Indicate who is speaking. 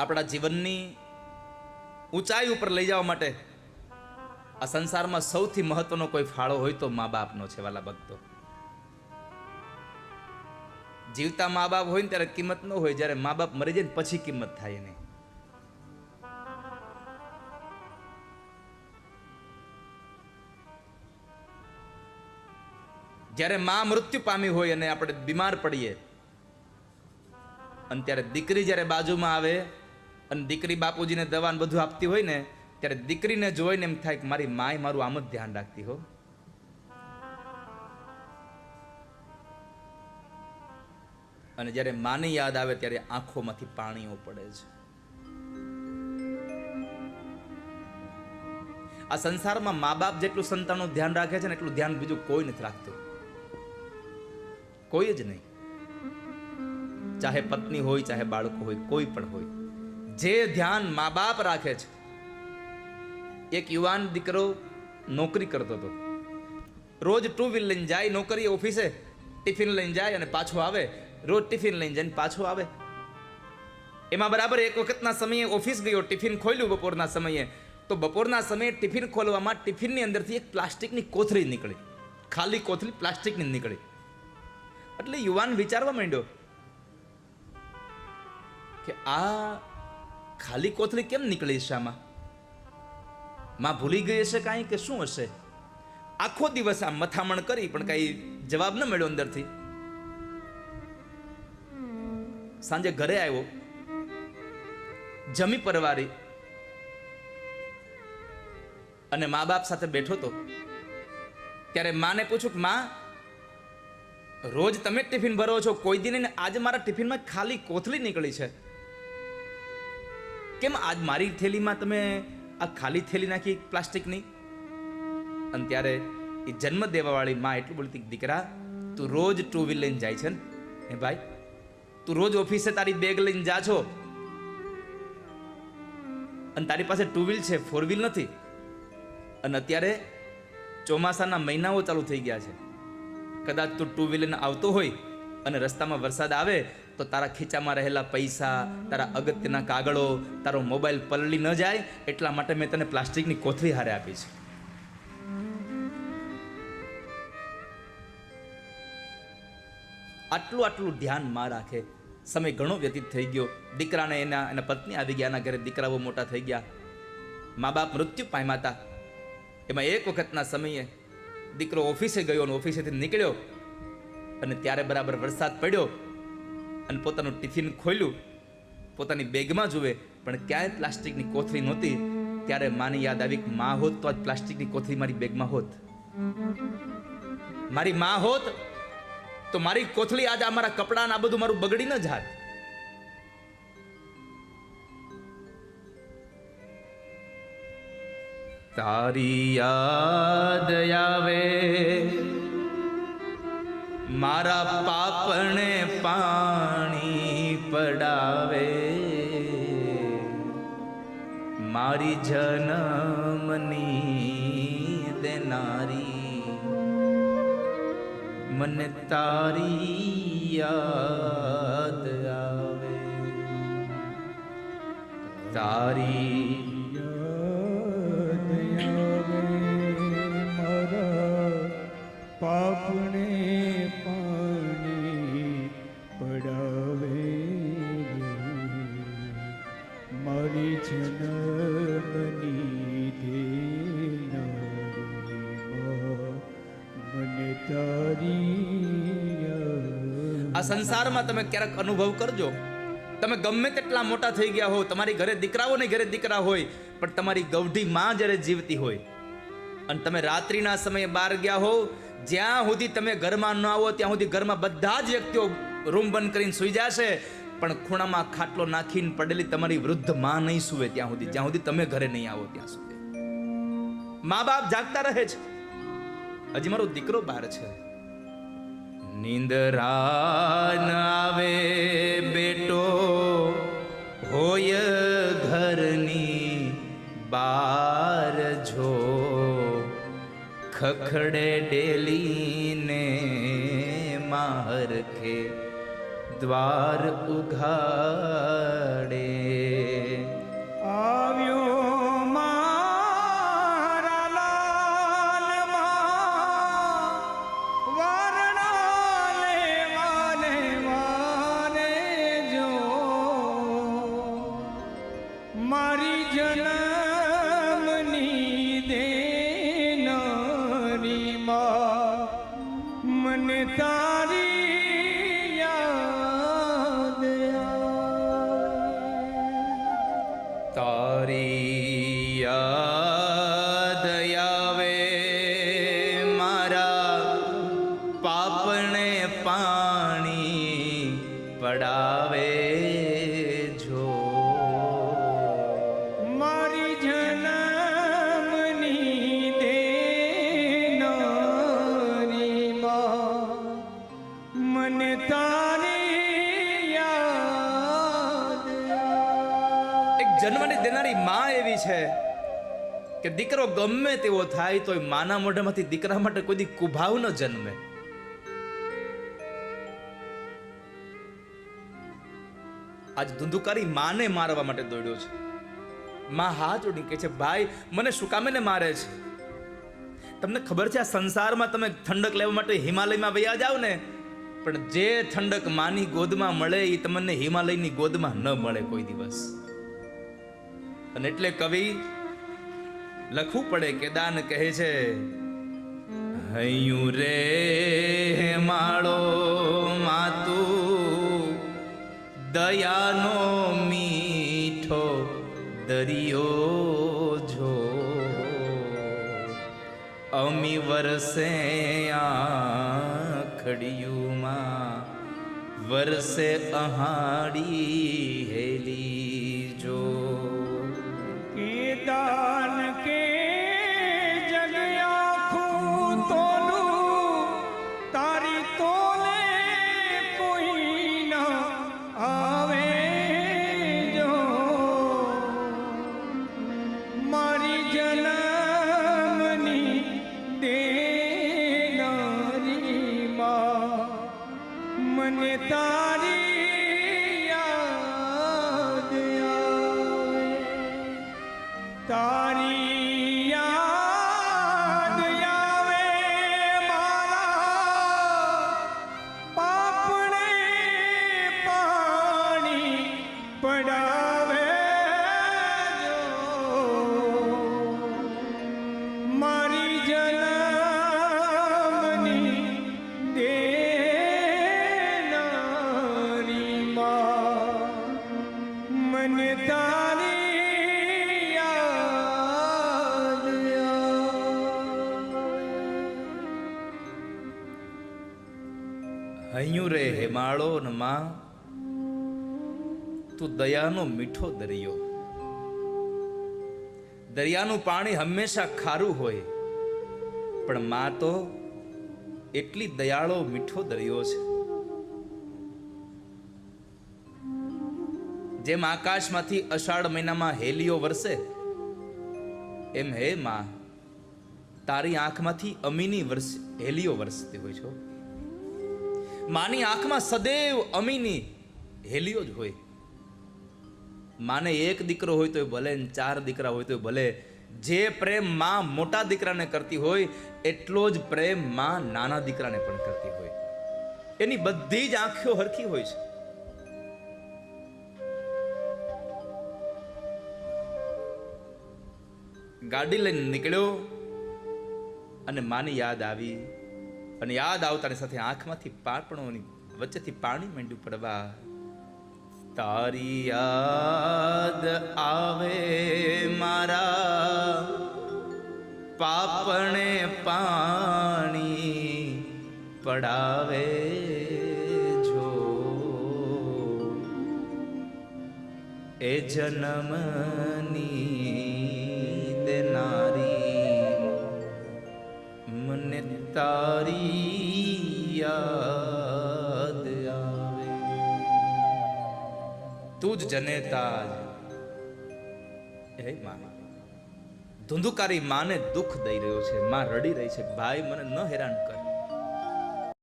Speaker 1: આપણા જીવનની ઊંચાઈ ઉપર લઈ જવા માટે આ સંસારમાં સૌથી મહત્વનો કોઈ ફાળો હોય તો મા બાપનો છે વાલા ભક્તો. જીવતા મા બાપ હોય ને ત્યારે કિંમત ન હોય, જ્યારે મા બાપ મરી જાય ને પછી કિંમત થાય એની. જ્યારે મા મૃત્યુ પામી હોય અને આપણે બીમાર પડીએ અને ત્યારે દીકરી જ્યારે બાજુમાં આવે અને દીકરી બાપુજીને દવા બધું આપતી હોય ને, ત્યારે દીકરીને જોઈને એમ થાય કે મારી માએ મારું આમ જ ધ્યાન રાખતી હો. અને જ્યારે માની યાદ આવે ત્યારે આંખોમાંથી પાણીઓ પડે છે. આ સંસારમાં મા બાપ જેટલું સંતાનનું ધ્યાન રાખે છે ને એટલું ધ્યાન બીજું કોઈ નથી રાખતું, કોઈ જ નહીં. ચાહે પત્ની હોય, ચાહે બાળકો હોય, કોઈ પણ હોય, જે ધ્યાન મા બાપ રાખે છે. એક યુવાન દીકરો નોકરી કરતો હતો. રોજ ટુ વ્હીલ લઈને જાય નોકરી, ઓફિસે ટિફિન લઈને જાય અને પાછો આવે. રોજ ટિફિન લઈને જઈને પાછો આવે. એમાં બરાબર એક વખતના સમયે ઓફિસ ગયો, ટિફિન ખોલ્યું બપોરના સમયે, તો બપોરના સમયે ટિફિન ખોલવામાં ટિફિનની અંદરથી એક પ્લાસ્ટિકની કોથળી નીકળી, ખાલી કોથળી પ્લાસ્ટિકની નીકળી. એટલે યુવાન વિચારવા માંડ્યો કે આ ખાલી કોથળી કેમ નીકળી છે આમાં? માં ભૂલી ગઈ હશે કાંઈ કે શું હશે? આખો દિવસ આ મથામણ કરી પણ કઈ જવાબ ન મળ્યો અંદરથી. સાંજે ઘરે આવ્યો, જમી પરવારી અને મા બાપ સાથે બેઠો તો ત્યારે માને પૂછું કે માં, રોજ તમે ટિફિન ભરો છો, કોઈ દિન આજે મારા ટિફિનમાં ખાલી કોથળી નીકળી છે, કેમ આજ મારી થેલીમાં તમે આ ખાલી થેલી નાખી પ્લાસ્ટિકની? અને ત્યારે એ જન્મ દેવાવાળી માં એટલું બોલતી, દીકરા તું રોજ ટુ વ્હીલ લઈને જાય છે ને, હે ભાઈ તું રોજ ઓફિસે તારી બેગ લઈને જા છો અને તારી પાસે ટુ વ્હીલ છે, ફોર વ્હીલ નથી. અને અત્યારે ચોમાસાના મહિનાઓ ચાલુ થઈ ગયા છે. કદાચ તું ટુ વ્હીલર આવતો હોય અને રસ્તામાં વરસાદ આવે તો તારા ખીચામાં રહેલા પૈસા, તારા અગત્યના કાગળો, તારો મોબાઈલ પલળી ન જાય એટલા માટે મેં તને પ્લાસ્ટિકની કોથળી હારે આપી છે. આટલું ધ્યાન માં રાખે. સમય ઘણો વ્યતીત થઈ ગયો. દીકરાને એના પત્ની આવી ગયા, એના ઘરે દીકરાઓ મોટા થઈ ગયા, મા બાપ મૃત્યુ પામ્યા હતા. એમાં એક વખતના સમયે દીકરો ઓફિસે ગયો અને ઓફિસેથી નીકળ્યો અને ત્યારે બરાબર વરસાદ પડ્યો અને પોતાનું ટિફિન ખોલ્યું, પોતાની બેગમાં જુએ પણ ક્યાંય પ્લાસ્ટિકની કોથળી નહોતી. ત્યારે માની યાદ આવી કે માં હોત તો આજ પ્લાસ્ટિકની કોથળી મારી બેગમાં હોત, મારી માં હોત તો મારી કોથળી આજે આ મારા કપડા આ બધું મારું બગડી ન જાત. તારી યાદ આવે મારા પાપણે પાણી પડાવે, મારી જન્મની દેનારી મને તારી યાદ આવે. તારી
Speaker 2: પાપને પાણી પડાવે, મારી જન્મની દેનારી મને તારી.
Speaker 1: આ સંસારમાં તમે ક્યારેક અનુભવ કરજો, તમે ગમે તેટલા મોટા થઈ ગયા હો, તમારી ઘરે દીકરાઓ ને ઘરે દીકરા હોય, પણ તમારી ગૌઢી માં જ્યારે જીવતી હોય અને તમે રાત્રિના સમયે બહાર ગયા હો, જ્યાં સુધી તમે ઘરમાં ન આવો ત્યાં સુધી ઘરમાં બધા જ વ્યક્તિઓ રૂમ બંધ કરીને સૂઈ જશે, પણ ખૂણામાં ખાટલો નાખીને પડેલી તમારી વૃદ્ધ માં નહીં સૂવે ત્યાં સુધી, જ્યાં સુધી તમે ઘરે નહીં આવો ત્યાં સુધી. મા બાપ જાગતા રહે છે, હજી મારો દીકરો બહાર છે. નિંદરા ન આવે બેટો હોય ઘરની બાર જો, ખખડે ડેલીને મારખે દ્વાર ઉઘાડે.
Speaker 2: જન્મની દેનારી માં મને તારી યાદ આવે.
Speaker 1: તારી યાદ આવે મારા પાપને પાણી પડાવે જો.
Speaker 2: મારી જન્મની દેનારી માં મને તારી યાદ આવે.
Speaker 1: એક જન્મની દેનારી માં એવી છે કે દીકરો ગમે તેવો થાય તો માના મોઢામાંથી દીકરા માટે કોઈ દી કુભાવ ન જન્મે. આજ ધુંધુકારી માને મારવા માટે દોડ્યો છે. માં હાથ જોડી કહે છે, ભાઈ મને શું કામે ને મારે છે? તમને ખબર છે આ સંસારમાં તમે ઠંડક લેવા માટે હિમાલયમાં વયા જાવ ને, પણ જે ઠંડક માની ગોદમાં મળે એ તમને હિમાલયની ગોદમાં ન મળે કોઈ દિવસ. અને એટલે કવિ લખવું પડે કે દાન કહે છે, હૈયું રે માળો માતું દયાનો મીઠો દરિયો જો. અમી વરસે આખડિયુંમાં વરસે અહાડી હેલી જો.
Speaker 2: કે દાન કે જગ આખું તોલું તારી તોલે કોઈ ના આવે જો. મારી જન્મની દેનારી માં મને તારી યાદ આવે. તારી યાદ આવે મારા પાપને પાણી પડાવે જો. મારી જન્મની દેનારી માં મને તારી યાદ આવે.
Speaker 1: હૈયું રે હેમાળો ન માં તું દયાનો મીઠો દરિયો. દરિયાનું પાણી હંમેશા ખારું હોય, પણ માં તો એટલી દયાળો મીઠો દરિયો છે. જેમ આકાશમાંથી અષાઢ મહિનામાં હેલીઓ વરસે, એમ હે માં તારી આંખમાંથી અમીની હેલીઓ વરસતી હોય છો. માની આંખમાં સદૈવ અમીની હેલીઓ જ હોય. માને એક દીકરો હોય તો ભલે, ને 4 દીકરા હોય તો ભલે, જે પ્રેમ માં મોટા દીકરાને કરતી હોય એટલો જ પ્રેમ માં નાના દીકરાને પણ કરતી હોય. એની બધી જ આંખો હરખી હોય છે. ગાડી લઈને નીકળ્યો અને માની યાદ આવી, અને યાદ આવતાની સાથે આંખમાંથી પાપણોની વચ્ચેથી પાણી માંડ્યું પડવા. તારી યાદ આવે મારા પાપણે પાણી પડાવે જો. એ જન્મની દેનારી મને તારી યાદ આવે. તું જ જનેતા હે માં. ધુંધુકારી માને દુઃખ દઈ રહ્યો છે. માં રડી રહી છે, ભાઈ મને ન હેરાન કર.